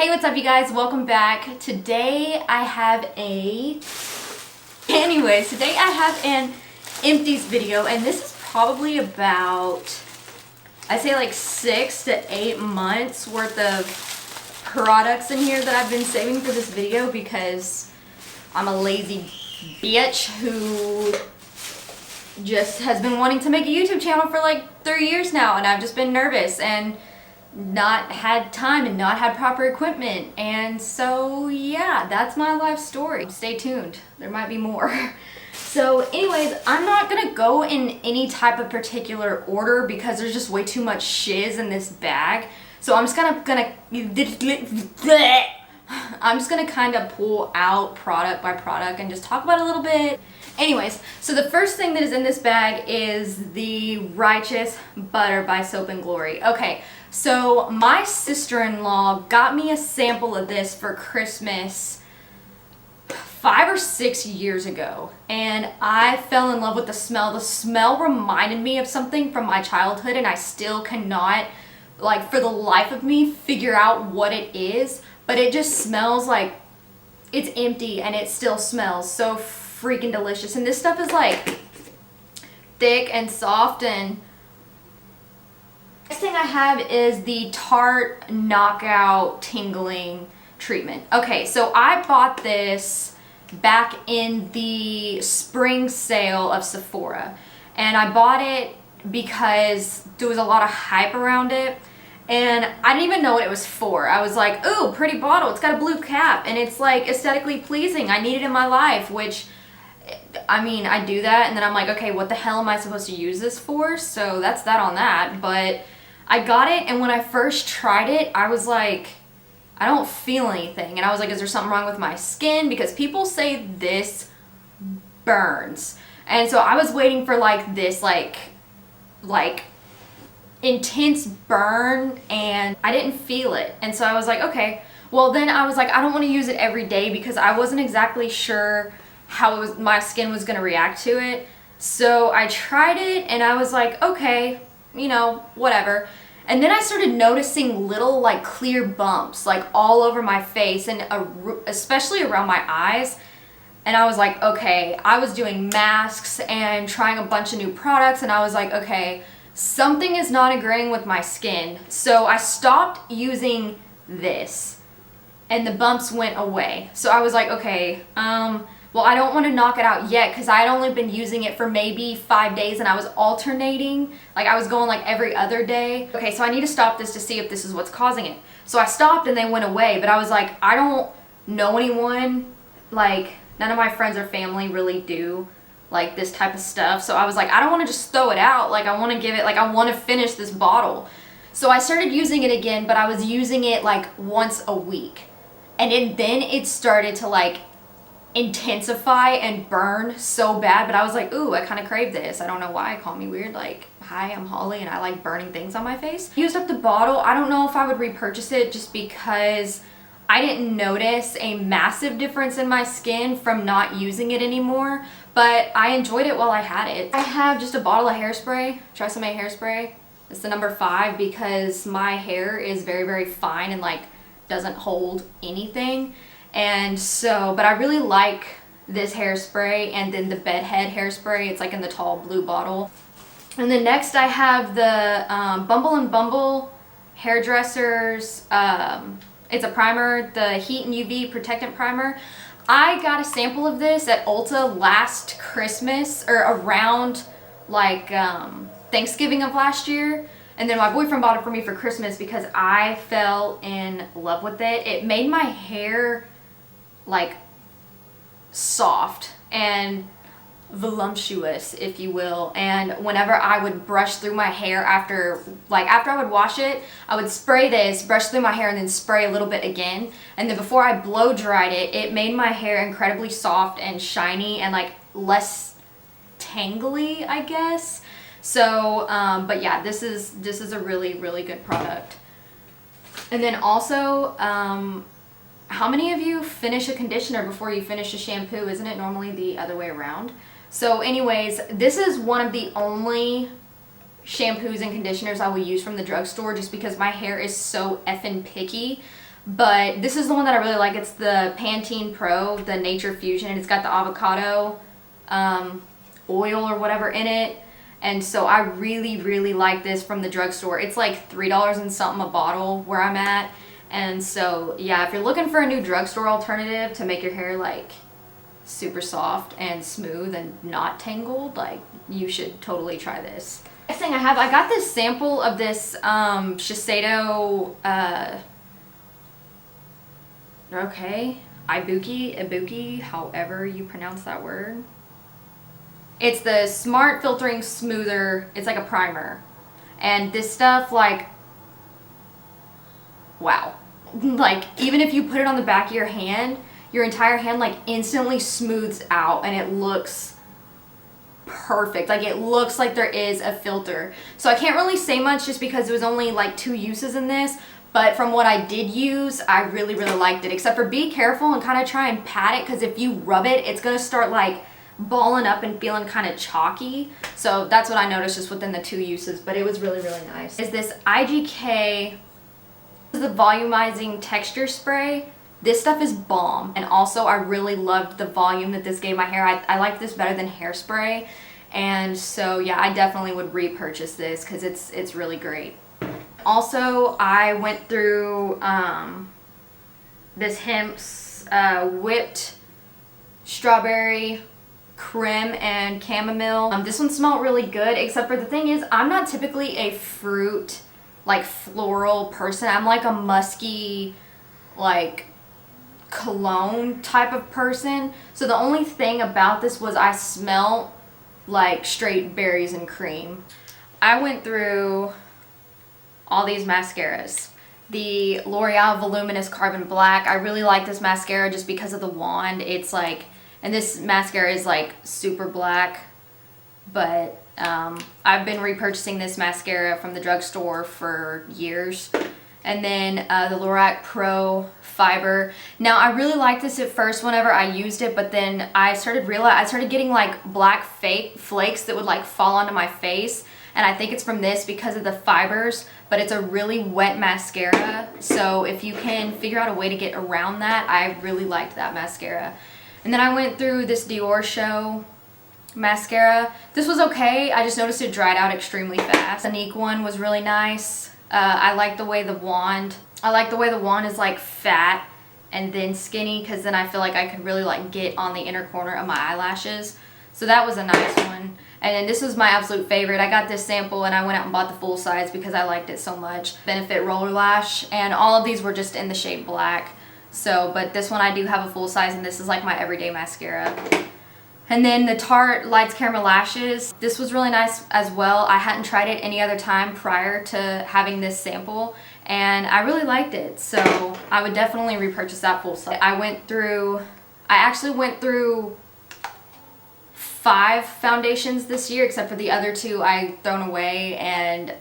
Hey, what's up you guys? Welcome back. Today I have an Empties video, and this is probably about, I'd say like 6 to 8 months worth of products in here that I've been saving for this video because I'm a lazy bitch who just has been wanting to make a YouTube channel for like 3 years now, and I've just been nervous and not had time and not had proper equipment. And so yeah, that's my life story. Stay tuned, there might be more. So anyways, I'm not gonna go in any type of particular order because there's just way too much shiz in this bag. So I'm just gonna kind of pull out product by product and just talk about it a little bit. Anyways, so the first thing that is in this bag is the Righteous Butter by Soap and Glory. Okay, so my sister-in-law got me a sample of this for Christmas 5 or 6 years ago, and I fell in love with the smell. The smell reminded me of something from my childhood, and I still cannot, like, for the life of me, figure out what it is, but it just smells like it's empty and it still smells so freaking delicious. And this stuff is like thick and soft. And next thing I have is the Tarte Knockout Tingling Treatment. Okay, so I bought this back in the spring sale of Sephora, and I bought it because there was a lot of hype around it, and I didn't even know what it was for. I was like, ooh, pretty bottle, it's got a blue cap and it's like aesthetically pleasing, I need it in my life, which, I mean, I do that, and then I'm like, okay, what the hell am I supposed to use this for? So that's that on that. But I got it, and when I first tried it, I was like, I don't feel anything. And I was like, is there something wrong with my skin? Because people say this burns. And so I was waiting for like this like intense burn, and I didn't feel it. And so I was like, okay, well then I was like, I don't want to use it every day because I wasn't exactly sure how my skin was going to react to it. So I tried it and I was like, okay, you know, whatever. And then I started noticing little like clear bumps like all over my face, and especially around my eyes. And I was like, okay, I was doing masks and trying a bunch of new products, and I was like, okay, something is not agreeing with my skin. So I stopped using this and the bumps went away. So I was like, okay, well, I don't want to knock it out yet because I had only been using it for maybe 5 days, and I was alternating. Like, I was going like every other day. Okay, so I need to stop this to see if this is what's causing it. So I stopped and they went away, but I was like, I don't know anyone, like none of my friends or family really do like this type of stuff. So I was like, I don't want to just throw it out. Like, I want to give it, like, I want to finish this bottle. So I started using it again, but I was using it like once a week. And then it started to like intensify and burn so bad, but I was like, ooh, I kind of crave this. I don't know why. Call me weird. Like, hi, I'm Holly and I like burning things on my face. Used up the bottle. I don't know if I would repurchase it just because I didn't notice a massive difference in my skin from not using it anymore, but I enjoyed it while I had it. I have just a bottle of hairspray, Tresemme hairspray. It's the number 5 because my hair is very, very fine and like doesn't hold anything. And so, but I really like this hairspray, and then the bedhead hairspray, it's like in the tall blue bottle. And then next I have the Bumble and Bumble hairdressers, it's a primer, the Heat and UV Protectant Primer. I got a sample of this at Ulta last Christmas, or around like Thanksgiving of last year. And then my boyfriend bought it for me for Christmas because I fell in love with it. It made my hair like soft and voluptuous, if you will. And whenever I would brush through my hair after I would wash it, I would spray this, brush through my hair, and then spray a little bit again. And then before I blow dried it, it made my hair incredibly soft and shiny and like less tangly, I guess. So, but yeah, this is a really, really good product. And then also, how many of you finish a conditioner before you finish a shampoo? Isn't it normally the other way around? So anyways, this is one of the only shampoos and conditioners I will use from the drugstore just because my hair is so effing picky. But this is the one that I really like. It's the Pantene Pro, the Nature Fusion, and it's got the avocado oil or whatever in it. And so I really, really like this from the drugstore. It's like $3 and something a bottle where I'm at. And so, yeah, if you're looking for a new drugstore alternative to make your hair like super soft and smooth and not tangled, like, you should totally try this. Next thing I got this sample of this Shiseido, Ibuki, however you pronounce that word. It's the Smart Filtering Smoother. It's like a primer. And this stuff, like, wow. Like, even if you put it on the back of your hand, your entire hand, like, instantly smooths out and it looks perfect. Like, it looks like there is a filter. So I can't really say much just because it was only like 2 uses in this. But from what I did use, I really, really liked it. Except for be careful and kind of try and pat it, because if you rub it, it's going to start like balling up and feeling kind of chalky. So that's what I noticed just within the 2 uses, but it was really, really nice. Is this IGK, the volumizing texture spray. This stuff is bomb, and also I really loved the volume that this gave my hair. I like this better than hairspray, and so yeah, I definitely would repurchase this because it's really great. Also, I went through this Hemp's whipped strawberry creme and chamomile. This one smelled really good, except for the thing is, I'm not typically a fruit, like floral person. I'm like a musky, like cologne type of person. So the only thing about this was I smelled like straight berries and cream. I went through all these mascaras. The L'Oreal Voluminous Carbon Black. I really like this mascara just because of the wand. It's like, and this mascara is like super black, but I've been repurchasing this mascara from the drugstore for years. And then the Lorac Pro Fiber. Now, I really liked this at first whenever I used it, but then I started getting like black fake flakes that would like fall onto my face. And I think it's from this because of the fibers, but it's a really wet mascara. So if you can figure out a way to get around that, I really liked that mascara. And then I went through this Dior Show mascara. This was okay. I just noticed it dried out extremely fast. The Unique one was really nice. I like the way the wand is like fat and then skinny, because then I feel like I could really like get on the inner corner of my eyelashes. So that was a nice one. And then this was my absolute favorite. I got this sample and I went out and bought the full size because I liked it so much. Benefit Roller Lash, and all of these were just in the shade black. So, but this one I do have a full size, and this is like my everyday mascara. And then the Tarte Lights Camera Lashes. This was really nice as well. I hadn't tried it any other time prior to having this sample, and I really liked it. So I would definitely repurchase that full size. I actually went through 5 foundations this year, except for the other 2 I thrown away, and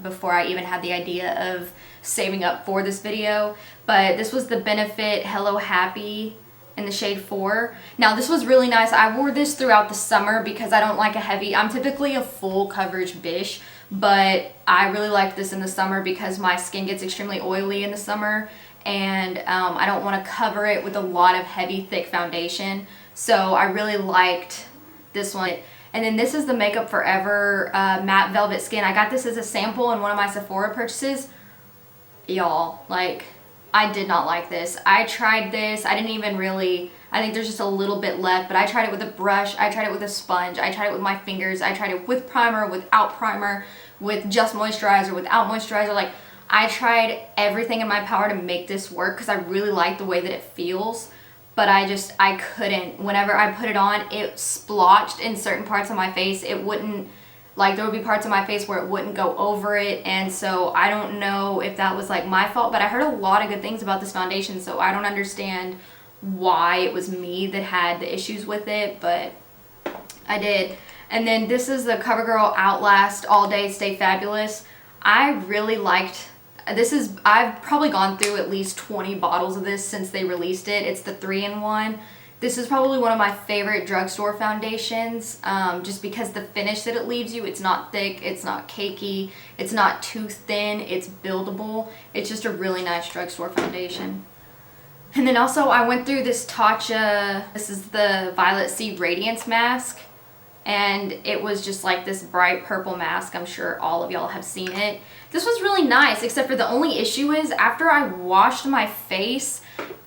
before I even had the idea of saving up for this video. But this was the Benefit Hello Happy in the shade 4. Now this was really nice. I wore this throughout the summer because I don't like I'm typically a full coverage bish, but I really like this in the summer because my skin gets extremely oily in the summer, and I don't want to cover it with a lot of heavy, thick foundation. So I really liked this one. And then this is the Makeup Forever Matte Velvet Skin. I got this as a sample in one of my Sephora purchases. Y'all, like, I did not like this. I tried this. I think there's just a little bit left, but I tried it with a brush. I tried it with a sponge. I tried it with my fingers. I tried it with primer, without primer, with just moisturizer, without moisturizer. Like, I tried everything in my power to make this work because I really like the way that it feels. But I couldn't. Whenever I put it on, it splotched in certain parts of my face. It wouldn't, like, there would be parts of my face where it wouldn't go over it. And so I don't know if that was like my fault, but I heard a lot of good things about this foundation, so I don't understand why it was me that had the issues with it, but I did. And then this is the CoverGirl Outlast All Day Stay Fabulous. I really liked this. I've probably gone through at least 20 bottles of this since they released it. It's the 3-in-1. This is probably one of my favorite drugstore foundations, just because the finish that it leaves you, it's not thick, it's not cakey, it's not too thin, it's buildable. It's just a really nice drugstore foundation. And then also I went through this Tatcha, this is the Violet Sea Radiance Mask, and it was just like this bright purple mask. I'm sure all of y'all have seen it. This was really nice, except for the only issue is after I washed my face,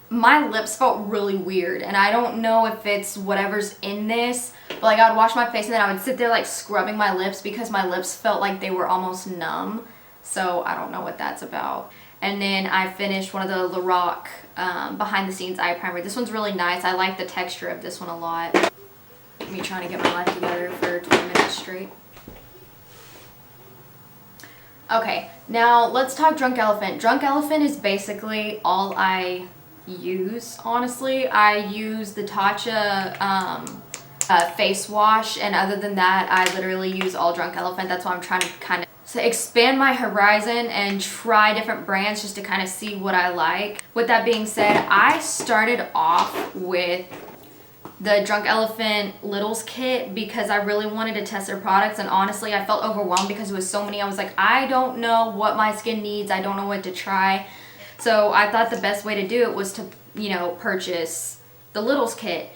my lips felt really weird, and I don't know if it's whatever's in this, but like I would wash my face and then I would sit there like scrubbing my lips because my lips felt like they were almost numb. So I don't know what that's about. And then I finished one of the Lorac behind the scenes eye primer. This one's really nice. I like the texture of this one a lot. Me trying to get my life together for 20 minutes straight. Okay, now let's talk Drunk Elephant. Drunk Elephant is basically all I use, honestly. I use the Tatcha face wash, and other than that, I literally use all Drunk Elephant. That's why I'm trying to kind of expand my horizon and try different brands just to kind of see what I like. With that being said, I started off with the Drunk Elephant Littles kit because I really wanted to test their products, and honestly I felt overwhelmed because it was so many. I was like, I don't know what my skin needs, I don't know what to try. So I thought the best way to do it was to, you know, purchase the Littles kit.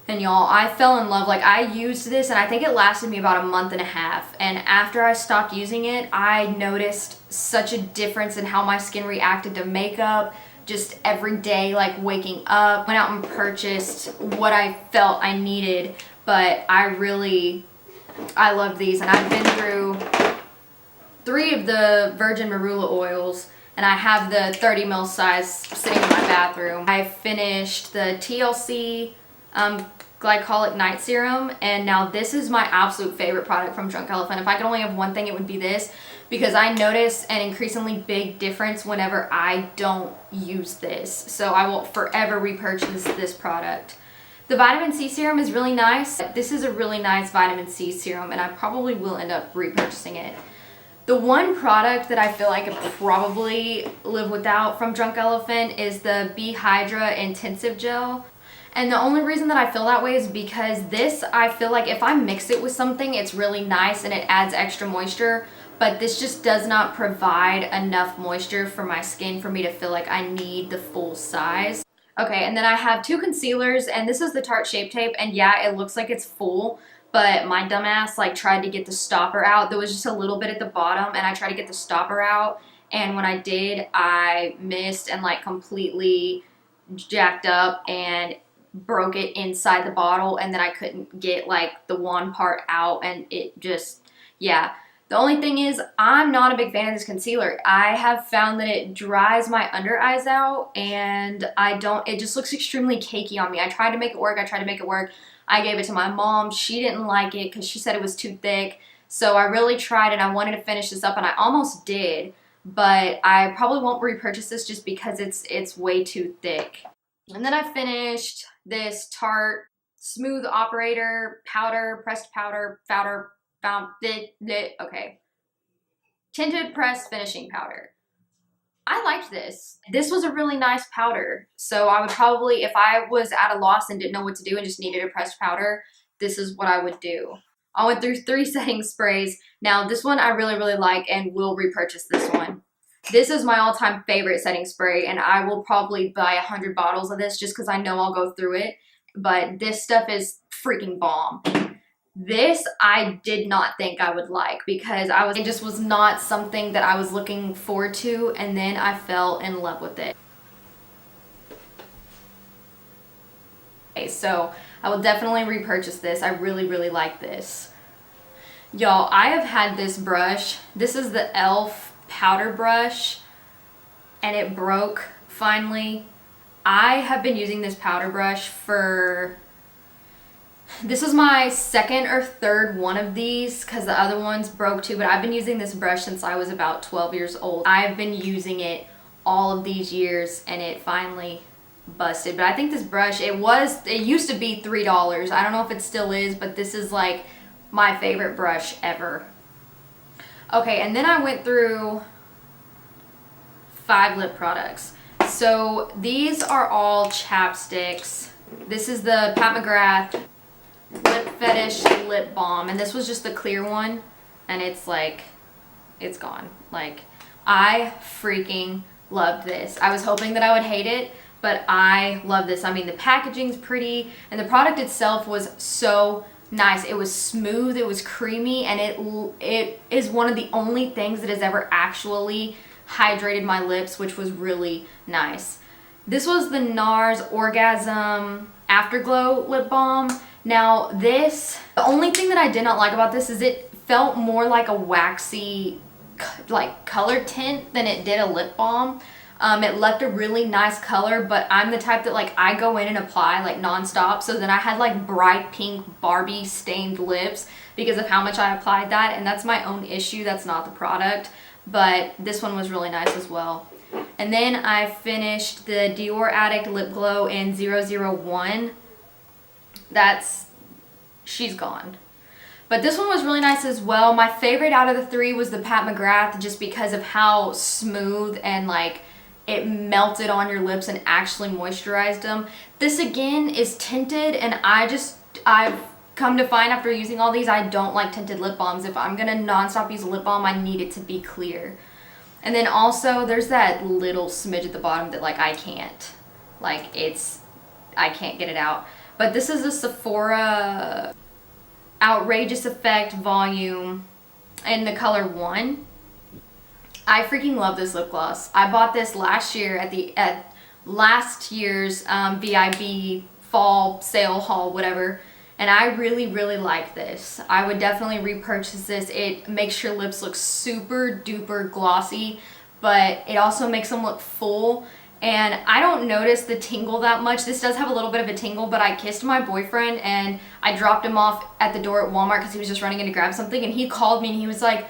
And y'all, I fell in love. Like, I used this and I think it lasted me about a month and a half. And after I stopped using it, I noticed such a difference in how my skin reacted to makeup. Just every day, like waking up, went out and purchased what I felt I needed. But I love these. And I've been through 3 of the Virgin Marula oils. And I have the 30 ml size sitting in my bathroom. I finished the TLC Glycolic Night Serum, and now this is my absolute favorite product from Drunk Elephant. If I could only have one thing, it would be this, because I notice an increasingly big difference whenever I don't use this. So I will forever repurchase this product. The vitamin C serum is really nice. This is a really nice vitamin C serum, and I probably will end up repurchasing it. The one product that I feel like I could probably live without from Drunk Elephant is the B Hydra Intensive Gel. And the only reason that I feel that way is because this, I feel like if I mix it with something, it's really nice and it adds extra moisture, but this just does not provide enough moisture for my skin for me to feel like I need the full size. Okay, and then I have 2 concealers, and this is the Tarte Shape Tape, and yeah, it looks like it's full, but my dumbass like tried to get the stopper out. There was just a little bit at the bottom, and I tried to get the stopper out, and when I did, I missed and like completely jacked up and broke it inside the bottle, and then I couldn't get like the wand part out, and it just, yeah. The only thing is, I'm not a big fan of this concealer. I have found that it dries my under eyes out, and it just looks extremely cakey on me. I tried to make it work, I gave it to my mom. She didn't like it because she said it was too thick. So I really tried, and I wanted to finish this up, and I almost did, but I probably won't repurchase this just because it's way too thick. And then I finished this Tarte Smooth Operator Pressed Powder, okay. Tinted Pressed Finishing Powder. I liked this. This was a really nice powder. So I would probably, if I was at a loss and didn't know what to do and just needed a pressed powder, this is what I would do. I went through 3 setting sprays. Now this one I really, really like and will repurchase this one. This is my all-time favorite setting spray, and I will probably buy 100 bottles of this just because I know I'll go through it. But this stuff is freaking bomb. This I did not think I would like because it just was not something that I was looking forward to, and then I fell in love with it. Okay, so I will definitely repurchase this. I really, really like this. Y'all, I have had this brush. This is the e.l.f. powder brush, and it broke finally. I have been using this powder brush for, this is my 2nd or 3rd one of these because the other ones broke too, but I've been using this brush since I was about 12 years old. I've been using it all of these years, and it finally busted. But I think this brush, it used to be $3. I don't know if it still is, but this is like my favorite brush ever. Okay, and then I went through 5 lip products. So these are all chapsticks. This is the Pat McGrath Lip Fetish Lip Balm, and this was just the clear one, and it's like, it's gone. Like, I freaking loved this. I was hoping that I would hate it, but I love this. I mean, the packaging's pretty, and the product itself was so nice. It was smooth, it was creamy, and it is one of the only things that has ever actually hydrated my lips, which was really nice. This was the NARS Orgasm Afterglow Lip Balm. Now this, the only thing that I did not like about this is it felt more like a waxy like color tint than it did a lip balm. It left a really nice color, but I'm the type that like I go in and apply like nonstop, so then I had like bright pink Barbie stained lips because of how much I applied that, and that's my own issue, that's not the product. But this one was really nice as well. And then I finished the Dior Addict Lip Glow in 001. She's gone. But this one was really nice as well. My favorite out of the three was the Pat McGrath, just because of how smooth and like it melted on your lips and actually moisturized them. This again is tinted, and I've come to find after using all these, I don't like tinted lip balms. If I'm gonna nonstop use a lip balm, I need it to be clear. And then also there's that little smidge at the bottom that like I can't get it out. But this is a Sephora Outrageous Effect Volume in the color 1. I freaking love this lip gloss. I bought this last year at last year's VIB fall sale haul, whatever. And I really, really like this. I would definitely repurchase this. It makes your lips look super duper glossy, but it also makes them look full. And I don't notice the tingle that much. This does have a little bit of a tingle, but I kissed my boyfriend and I dropped him off at the door at Walmart because he was just running in to grab something, and he called me and he was like,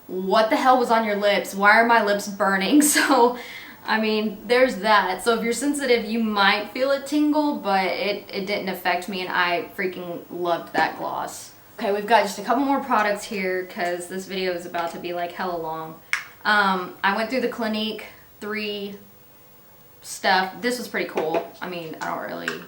what the hell was on your lips? Why are my lips burning? So, I mean, there's that. So if you're sensitive, you might feel it tingle, but it didn't affect me, and I freaking loved that gloss. Okay, we've got just a couple more products here because this video is about to be like hella long. I went through the Clinique 3 stuff. This was pretty cool. I mean, it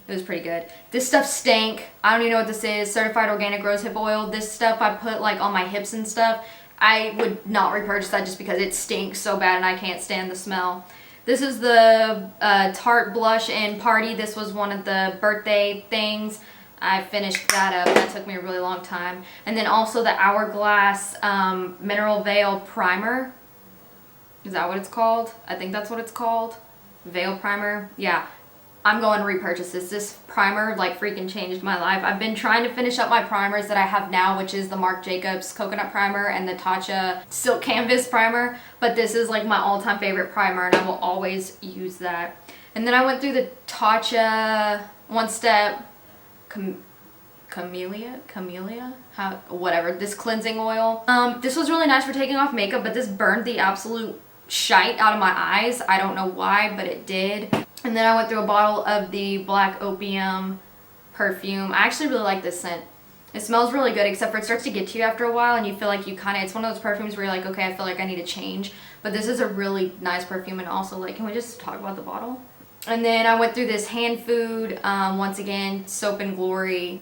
was pretty good. This stuff stank. I don't even know what this is. Certified Organic Rosehip Oil. This stuff I put like on my hips and stuff. I would not repurchase that just because it stinks so bad and I can't stand the smell. This is the Tarte Blush in Party. This was one of the birthday things. I finished that up. That took me a really long time. And then also the Hourglass Mineral Veil Primer. Is that what it's called? I think that's what it's called. Veil Primer. Yeah. I'm going to repurchase this. This primer like freaking changed my life. I've been trying to finish up my primers that I have now, which is the Marc Jacobs Coconut Primer and the Tatcha Silk Canvas Primer. But this is like my all-time favorite primer, and I will always use that. And then I went through the Tatcha One Step Camellia, whatever, this cleansing oil. This was really nice for taking off makeup, but this burned the absolute shite out of my eyes. I don't know why, but it did. And then I went through a bottle of the Black Opium perfume. I actually really like this scent. It smells really good, except for it starts to get to you after a while and you feel like it's one of those perfumes where you're like, okay, I feel like I need to change. But this is a really nice perfume, and also like, can we just talk about the bottle? And then I went through this Hand Food, once again, Soap and Glory.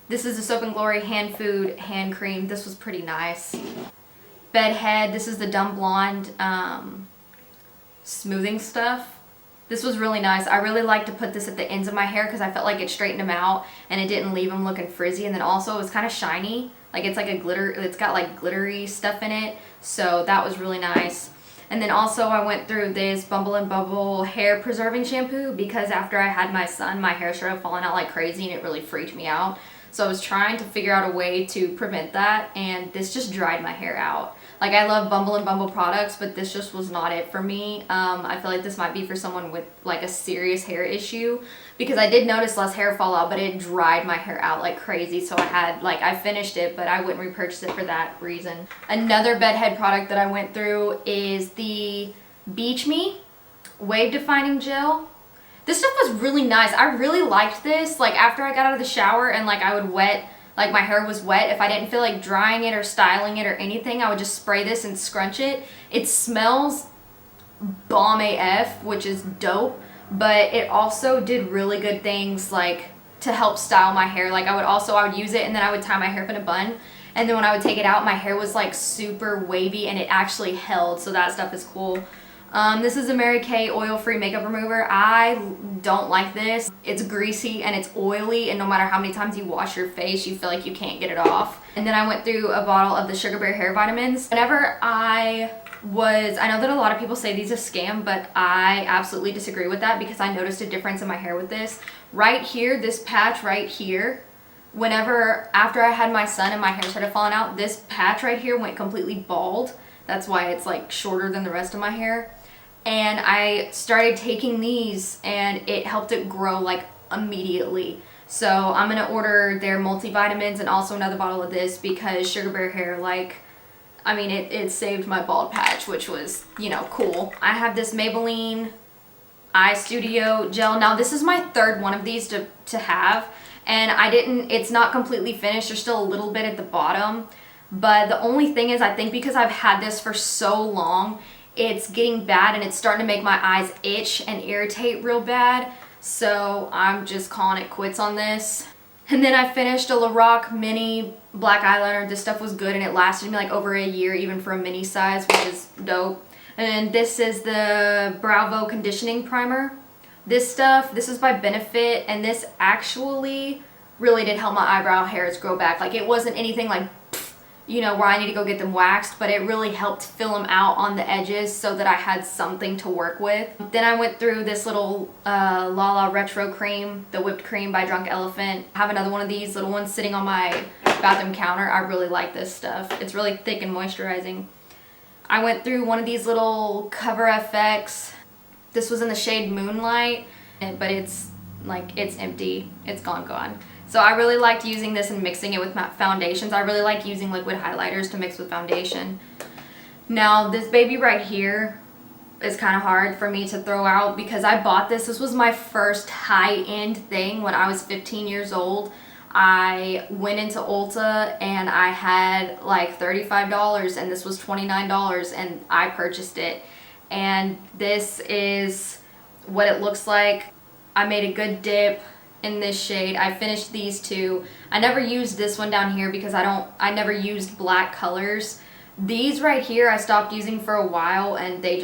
This is the Soap and Glory Hand Food Hand Cream. This was pretty nice. Bedhead, this is the Dumb Blonde smoothing stuff. This was really nice. I really like to put this at the ends of my hair because I felt like it straightened them out and it didn't leave them looking frizzy. And then also it was kind of shiny. Like it's like it's got like glittery stuff in it. So that was really nice. And then also I went through this Bumble and Bubble hair preserving shampoo because after I had my son, my hair started falling out like crazy and it really freaked me out. So I was trying to figure out a way to prevent that, and this just dried my hair out. Like, I love Bumble and Bumble products, but this just was not it for me. I feel like this might be for someone with like a serious hair issue, because I did notice less hair fall out, but it dried my hair out like crazy. So I finished it, but I wouldn't repurchase it for that reason. Another bedhead product that I went through is the Beach Me Wave Defining Gel. This stuff was really nice. I really liked this. Like, after I got out of the shower and like I would like my hair was wet, if I didn't feel like drying it or styling it or anything, I would just spray this and scrunch it. It smells bomb AF, which is dope, but it also did really good things like to help style my hair. Like I would use it and then I would tie my hair up in a bun, and then when I would take it out, my hair was like super wavy and it actually held, so that stuff is cool. This is a Mary Kay oil-free makeup remover. I don't like this. It's greasy and it's oily, and no matter how many times you wash your face, you feel like you can't get it off. And then I went through a bottle of the Sugar Bear hair vitamins. Whenever I know that a lot of people say these are scam, but I absolutely disagree with that because I noticed a difference in my hair with this. Right here, this patch right here, after I had my son and my hair started falling out, this patch right here went completely bald. That's why it's like shorter than the rest of my hair. And I started taking these and it helped it grow like immediately. So I'm gonna order their multivitamins and also another bottle of this because Sugar Bear hair, like, I mean, it saved my bald patch, which was, you know, cool. I have this Maybelline Eye Studio gel. Now this is my third one of these to have, and it's not completely finished. There's still a little bit at the bottom, but the only thing is I think because I've had this for so long, it's getting bad and it's starting to make my eyes itch and irritate real bad. So I'm just calling it quits on this. And then I finished a Lorac mini black eyeliner. This stuff was good and it lasted me like over a year, even for a mini size, which is dope. And then this is the Bravo conditioning primer. This is by Benefit, and this actually really did help my eyebrow hairs grow back. Like, it wasn't anything like, you know, where I need to go get them waxed, but it really helped fill them out on the edges so that I had something to work with. Then I went through this little Lala Retro Cream, the whipped cream by Drunk Elephant. I have another one of these little ones sitting on my bathroom counter. I really like this stuff. It's really thick and moisturizing. I went through one of these little Cover FX. This was in the shade Moonlight, but it's empty. It's gone. So I really liked using this and mixing it with my foundations. I really like using liquid highlighters to mix with foundation. Now this baby right here is kind of hard for me to throw out because I bought this. This was my first high-end thing when I was 15 years old. I went into Ulta and I had like $35 and this was $29 and I purchased it. And this is what it looks like. I made a good dip in this shade. I finished these two. I never used this one down here because I never used black colors. These right here I stopped using for a while and they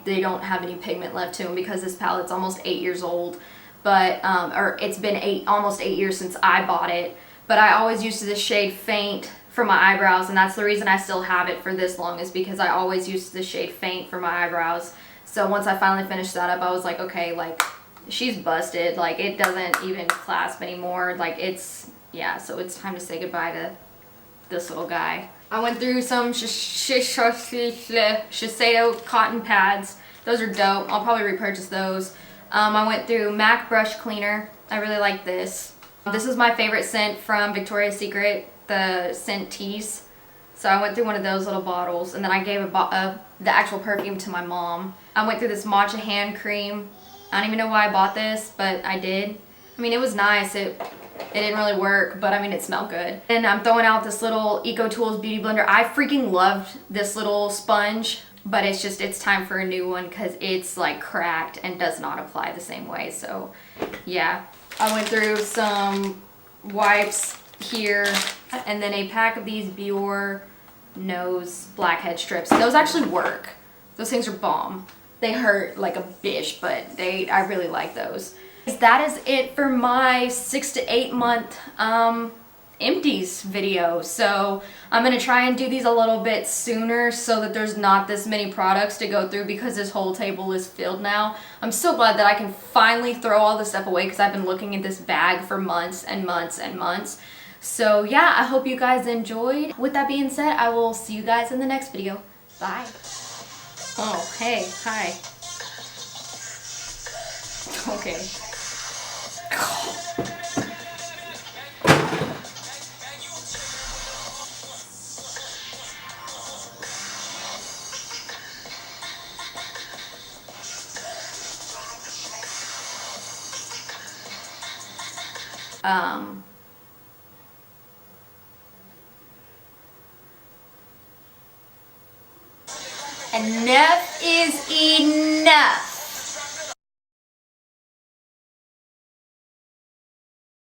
don't have any pigment left to them because this palette's almost 8 years old. But or it's been almost 8 years since I bought it. But I always used this shade Faint for my eyebrows, and that's the reason I still have it for this long, is because I always used the shade Faint for my eyebrows. So once I finally finished that up, I was like, okay, like, she's busted. Like, it doesn't even clasp anymore. Like, yeah, so it's time to say goodbye to this little guy. I went through some Shiseido cotton pads. Those are dope. I'll probably repurchase those. I went through MAC brush cleaner. I really like this. This is my favorite scent from Victoria's Secret, the scent Tease. So I went through one of those little bottles, and then I gave the actual perfume to my mom. I went through this matcha hand cream. I don't even know why I bought this, but I did. I mean, it was nice. It didn't really work, but I mean, it smelled good. And I'm throwing out this little Eco Tools Beauty Blender. I freaking loved this little sponge, but it's time for a new one because it's like cracked and does not apply the same way. So yeah, I went through some wipes here and then a pack of these Biore nose blackhead strips. Those actually work. Those things are bomb. They hurt like a bitch, but I really like those. That is it for my 6 to 8 month empties video. So I'm gonna try and do these a little bit sooner so that there's not this many products to go through because this whole table is filled now. I'm so glad that I can finally throw all this stuff away because I've been looking at this bag for months and months and months. So yeah, I hope you guys enjoyed. With that being said, I will see you guys in the next video. Bye. Oh, hey, hi. Okay. Enough is enough.